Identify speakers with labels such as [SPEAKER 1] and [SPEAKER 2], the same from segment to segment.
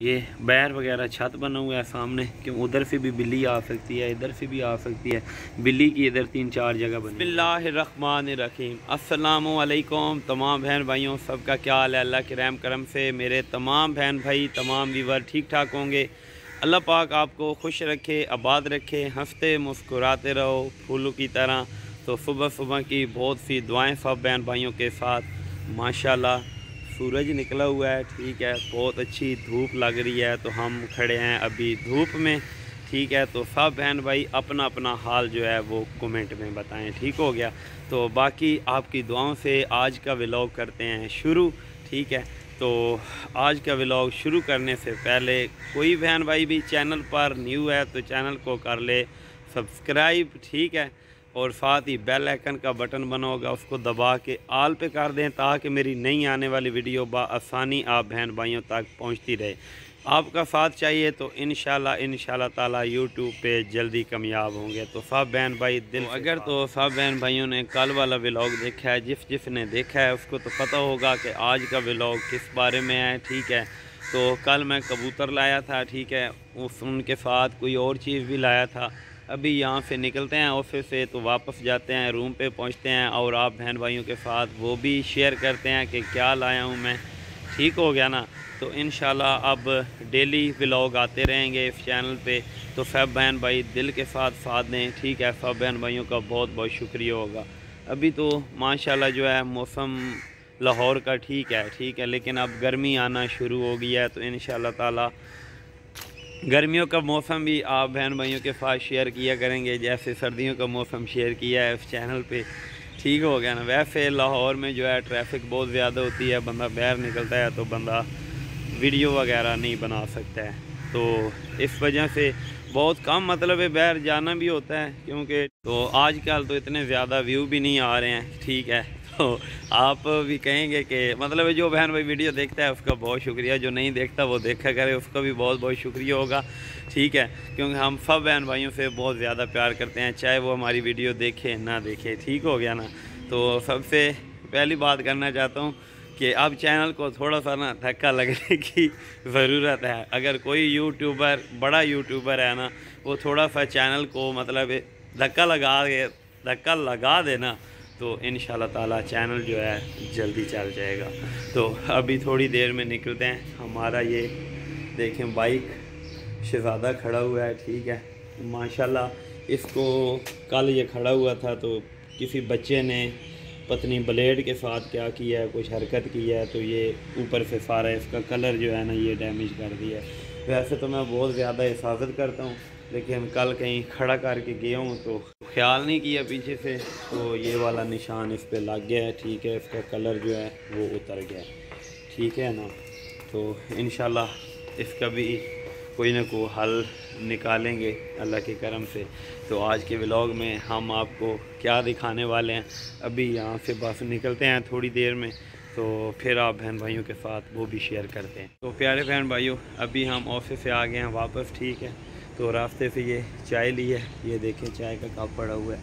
[SPEAKER 1] ये बैर वगैरह छत बना हुआ है सामने, क्यों उधर से भी बिल्ली आ सकती है, इधर से भी आ सकती है। बिल्ली की इधर 3-4 जगह बनी। बिस्मिल्लाहिर्रहमानिर्रहीम। अस्सलामु अलैकुम तमाम बहन भाइयों, सबका क्या हाल है। अल्लाह के रहम करम से मेरे तमाम बहन भाई, तमाम व्यूवर ठीक ठाक होंगे। अल्लाह पाक आपको खुश रखे, आबाद रखे, हंसते मुस्कुराते रहो फूलों की तरह। तो सुबह सुबह की बहुत सी दुआएँ सब बहन भाइयों के साथ। माशाल्लाह सूरज निकला हुआ है, ठीक है, बहुत अच्छी धूप लग रही है। तो हम खड़े हैं अभी धूप में, ठीक है। तो सब बहन भाई अपना अपना हाल जो है वो कमेंट में बताएं, ठीक हो गया। तो बाकी आपकी दुआओं से आज का व्लॉग करते हैं शुरू, ठीक है। तो आज का व्लॉग शुरू करने से पहले कोई बहन भाई भी चैनल पर न्यू है तो चैनल को कर ले सब्सक्राइब, ठीक है। और साथ ही बेल आइकन का बटन बना होगा, उसको दबा के आल पे कर दें, ताकि मेरी नई आने वाली वीडियो आसानी आप बहन भाइयों तक पहुंचती रहे। आपका साथ चाहिए तो इंशाल्लाह ताला यूट्यूब पे जल्दी कामयाब होंगे। तो सब बहन भाई दिल तो अगर तो सब बहन भाइयों ने कल वाला व्लॉग देखा है, जिसने देखा है उसको तो पता होगा कि आज का व्लॉग किस बारे में है, ठीक है। तो कल मैं कबूतर लाया था, ठीक है, उनके साथ कोई और चीज़ भी लाया था। अभी यहाँ से निकलते हैं ऑफिस से, तो वापस जाते हैं, रूम पे पहुँचते हैं और आप बहन भाइयों के साथ वो भी शेयर करते हैं कि क्या लाया हूँ मैं, ठीक हो गया ना। तो इंशाल्लाह अब डेली व्लॉग आते रहेंगे इस चैनल पे। तो सब बहन भाई दिल के साथ दें, ठीक है। सब बहन भाइयों का बहुत बहुत शुक्रिया होगा। अभी तो माशाल्लाह जो है मौसम लाहौर का ठीक है, लेकिन अब गर्मी आना शुरू हो गई है। तो इंशाल्लाह ताला गर्मियों का मौसम भी आप बहन भाइयों के साथ शेयर किया करेंगे, जैसे सर्दियों का मौसम शेयर किया है इस चैनल पे, ठीक हो गया ना। वैसे लाहौर में जो है ट्रैफिक बहुत ज़्यादा होती है, बंदा बाहर निकलता है तो बंदा वीडियो वगैरह नहीं बना सकता है। तो इस वजह से बहुत कम मतलब है बाहर जाना भी होता है, क्योंकि तो आजकल तो इतने ज़्यादा व्यू भी नहीं आ रहे हैं, ठीक है। तो आप भी कहेंगे कि मतलब जो बहन भाई वीडियो देखता है उसका बहुत शुक्रिया, जो नहीं देखता वो देखा करे उसका भी बहुत बहुत शुक्रिया होगा, ठीक है। क्योंकि हम सब बहन भाइयों से बहुत ज़्यादा प्यार करते हैं, चाहे वो हमारी वीडियो देखे ना देखे, ठीक हो गया ना। तो सबसे पहली बात करना चाहता हूँ कि अब चैनल को थोड़ा सा ना धक्का लगने की ज़रूरत है। अगर कोई यूट्यूबर बड़ा यूट्यूबर है ना, वो थोड़ा सा चैनल को मतलब धक्का लगा देना, तो इंशाल्लाह ताला चैनल जो है जल्दी चल जाएगा। तो अभी थोड़ी देर में निकलते हैं। हमारा ये देखें बाइक शहज़ादा खड़ा हुआ है, ठीक है। माशाल्लाह इसको कल ये खड़ा हुआ था तो किसी बच्चे ने पत्नी ब्लेड के साथ क्या किया है, कुछ हरकत की है, तो ये ऊपर से सारा इसका कलर जो है ना ये डैमेज कर दिया है। वैसे तो मैं बहुत ज़्यादा हिफाजत करता हूँ, लेकिन कल कहीं खड़ा करके गया हूँ तो ख्याल नहीं किया पीछे से, तो ये वाला निशान इस पर लग गया है, ठीक है। इसका कलर जो है वो उतर गया है, ठीक है ना। तो इंशाल्लाह इसका भी कोई ना कोई हल निकालेंगे अल्लाह के करम से। तो आज के व्लॉग में हम आपको क्या दिखाने वाले हैं, अभी यहाँ से बस निकलते हैं थोड़ी देर में, तो फिर आप बहन भाइयों के साथ वो भी शेयर करते हैं। तो प्यारे बहन भाइयों, अभी हम ऑफिस से आ गए हैं वापस, ठीक है। तो रास्ते से ये चाय ली है, ये देखें चाय का कप पड़ा हुआ है।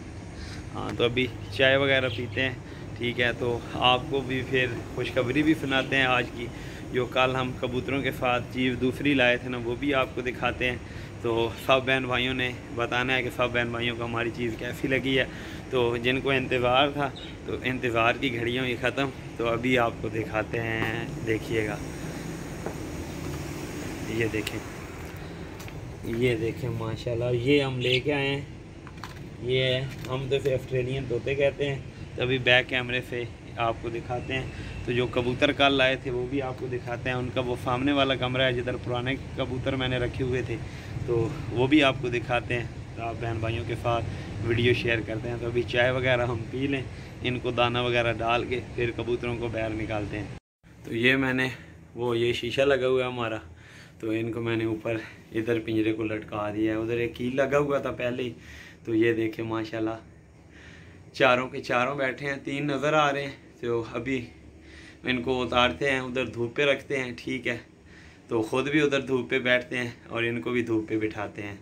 [SPEAKER 1] हाँ, तो अभी चाय वगैरह पीते हैं, ठीक है। तो आपको भी फिर खुशखबरी भी सुनाते हैं आज की, जो कल हम कबूतरों के साथ चीज़ दूसरी लाए थे ना, वो भी आपको दिखाते हैं। तो सब बहन भाइयों ने बताना है कि सब बहन भाइयों को हमारी चीज़ कैसी लगी है। तो जिनको इंतज़ार था, तो इंतज़ार की घड़ियों ही ख़त्म। तो अभी आपको दिखाते हैं, देखिएगा, ये देखें माशाल्लाह, ये हम लेके आए हैं। ये हम तो इसे ऑस्ट्रेलियन तोते कहते हैं। तो अभी बैक कैमरे से आपको दिखाते हैं। तो जो कबूतर कल लाए थे वो भी आपको दिखाते हैं। उनका वो सामने वाला कमरा है जिधर पुराने कबूतर मैंने रखे हुए थे, तो वो भी आपको दिखाते हैं। तो आप बहन भाइयों के साथ वीडियो शेयर करते हैं। तो अभी चाय वगैरह हम पी लें, इनको दाना वगैरह डाल के फिर कबूतरों को बाहर निकालते हैं। तो ये मैंने ये शीशा लगा हुआ है हमारा, तो इनको मैंने ऊपर इधर पिंजरे को लटका दिया है। उधर एक कील लगा हुआ था पहले ही। तो ये देखें माशाल्लाह चारों के चारों बैठे हैं, 3 नज़र आ रहे हैं। तो अभी इनको उतारते हैं, उधर धूप पे रखते हैं, ठीक है। तो ख़ुद भी उधर धूप पे बैठते हैं और इनको भी धूप पे बिठाते हैं।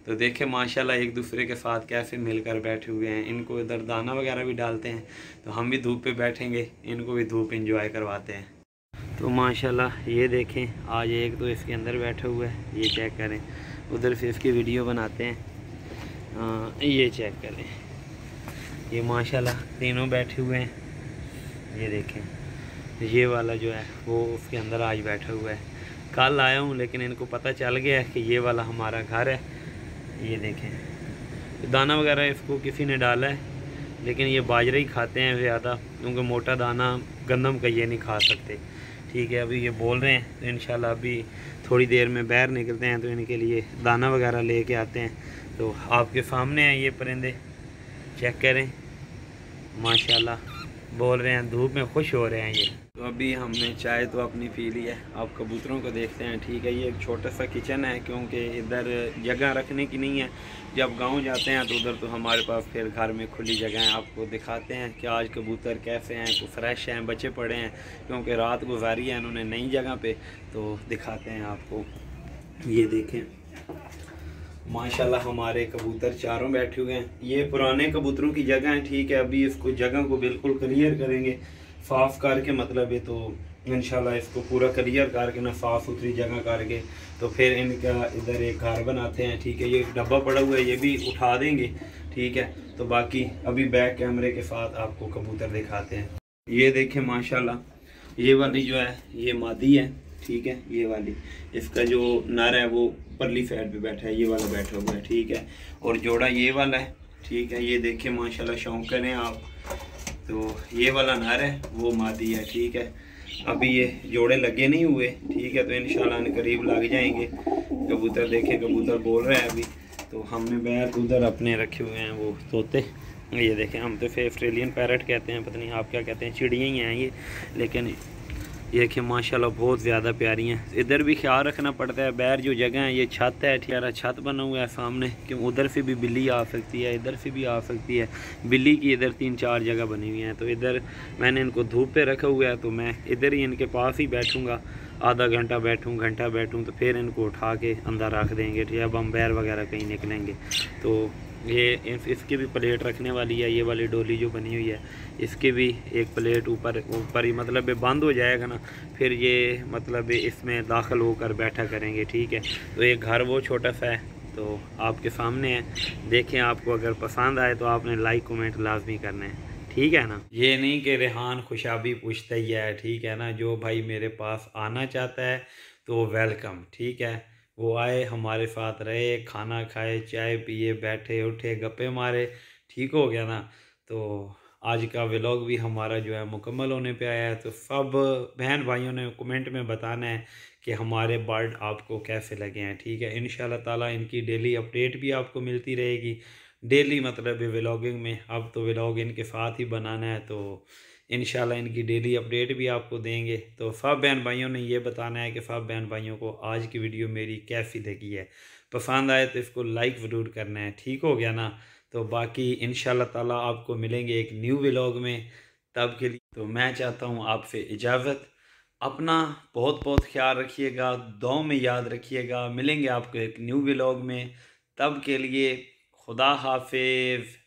[SPEAKER 1] तो देखें माशाल्लाह एक दूसरे के साथ कैसे मिलकर बैठे हुए हैं। इनको इधर दाना वगैरह भी डालते हैं, तो हम भी धूप पे बैठेंगे, इनको भी धूप इंजॉय करवाते हैं। तो माशाल्लाह ये देखें, आज एक तो इसके अंदर बैठा हुआ है, ये चेक करें। उधर से इसकी वीडियो बनाते हैं। ये चेक करें, ये माशाल्लाह तीनों बैठे हुए हैं। ये देखें, ये वाला जो है वो उसके अंदर आज बैठा हुआ है। कल आया हूँ लेकिन इनको पता चल गया है कि ये वाला हमारा घर है। ये देखें, दाना वगैरह इसको किसी ने डाला है, लेकिन ये बाजरा ही खाते हैं ज़्यादा, क्योंकि मोटा दाना गंदम का ये नहीं खा सकते। ठीक है, अभी ये बोल रहे हैं तो इंशाल्लाह अभी थोड़ी देर में बाहर निकलते हैं तो इनके लिए दाना वगैरह लेके आते हैं। तो आपके सामने हैं ये परिंदे, चेक करें, माशाल्लाह बोल रहे हैं, धूप में खुश हो रहे हैं ये। तो अभी हमने चाय तो अपनी पी ली है, आप कबूतरों को देखते हैं। ठीक है, ये एक छोटा सा किचन है क्योंकि इधर जगह रखने की नहीं है। जब गांव जाते हैं तो उधर तो हमारे पास फिर घर में खुली जगह है। आपको दिखाते हैं कि आज कबूतर कैसे हैं, तो फ्रेश हैं, बच्चे पड़े हैं, क्योंकि रात गुजारी है इन्होंने नई जगह पे। तो दिखाते हैं आपको, ये देखें माशाल्लाह हमारे कबूतर चारों बैठे हुए हैं। ये पुराने कबूतरों की जगह है। ठीक है, अभी इसको जगह को बिल्कुल क्लियर करेंगे, साफ़ करके, मतलब है तो इंशाल्लाह इसको पूरा क्लियर करके ना, साफ़ सुथरी जगह करके, तो फिर इनका इधर एक घर बनाते हैं। ठीक है, ये डब्बा पड़ा हुआ है, ये भी उठा देंगे। ठीक है, तो बाकी अभी बैक कैमरे के साथ आपको कबूतर दिखाते हैं। ये देखें माशाल्लाह, ये वाली जो है ये मादी है। ठीक है, ये वाली, इसका जो नर है वो परली साइड पे बैठा है, ये वाला बैठा हुआ है। ठीक है, और जोड़ा ये वाला है। ठीक है, ये देखें माशाल्लाह, शौक करें आप। तो ये वाला नर है, वो मादी है। ठीक है, अभी ये जोड़े लगे नहीं हुए। ठीक है, तो इंशाल्लाह करीब लग जाएंगे। कबूतर देखें, कबूतर बोल रहे हैं अभी। तो हमने बैठ उधर अपने रखे हुए हैं वो तोते। ये देखें, हम तो फिर ऑस्ट्रेलियन पैरट कहते हैं, पता नहीं आप क्या कहते हैं, चिड़ियाँ ही हैं ये, लेकिन ये देखिए माशाल्लाह बहुत ज़्यादा प्यारी हैं। इधर भी ख्याल रखना पड़ता है, बाहर जो जगह है ये छत है, ठीक, छत बना हुआ है सामने, कि उधर से भी बिल्ली आ सकती है, इधर से भी आ सकती है। बिल्ली की इधर 3-4 जगह बनी हुई हैं। तो इधर मैंने इनको धूप पे रखा हुआ है, तो मैं इधर ही इनके पास ही बैठूँगा, आधा घंटा बैठूँ, घंटा बैठूँ, तो फिर इनको उठा के अंदर रख देंगे। ठीक है, अब हम बाहर वगैरह कहीं निकलेंगे तो ये इसकी भी प्लेट रखने वाली है। ये वाली डोली जो बनी हुई है, इसकी भी एक प्लेट ऊपर ही मतलब बंद हो जाएगा ना, फिर ये मतलब इसमें दाखिल होकर बैठा करेंगे। ठीक है, तो एक घर वो छोटा सा है, तो आपके सामने है, देखें। आपको अगर पसंद आए तो आपने लाइक कमेंट लाजमी करना है। ठीक है ना, ये नहीं कि रेहान खुशाबी पूछता ही है। ठीक है ना, जो भाई मेरे पास आना चाहता है तो वेलकम। ठीक है, वो आए, हमारे साथ रहे, खाना खाए, चाय पिए, बैठे उठे, गप्पे मारे। ठीक हो गया ना। तो आज का व्लॉग भी हमारा जो है मुकम्मल होने पे आया है। तो सब बहन भाइयों ने कमेंट में बताना है कि हमारे बर्ड आपको कैसे लगे हैं। ठीक है, इंशाल्लाह ताला इनकी डेली अपडेट भी आपको मिलती रहेगी। डेली मतलब व्लॉगिंग में, अब तो व्लॉग इनके साथ ही बनाना है, तो इंशाल्लाह इनकी डेली अपडेट भी आपको देंगे। तो सब बहन भाइयों ने ये बताना है कि सब बहन भाइयों को आज की वीडियो मेरी कैसी लगी है, पसंद आए तो इसको लाइक ज़रूर करना है। ठीक हो गया ना। तो बाकी इंशाल्लाह ताला आपको मिलेंगे एक न्यू व्लॉग में, तब के लिए तो मैं चाहता हूँ आपसे इजाज़त। अपना बहुत बहुत ख्याल रखिएगा, दुआओं में याद रखिएगा। मिलेंगे आपको एक न्यू व्लॉग में, तब के लिए खुदा हाफिज़।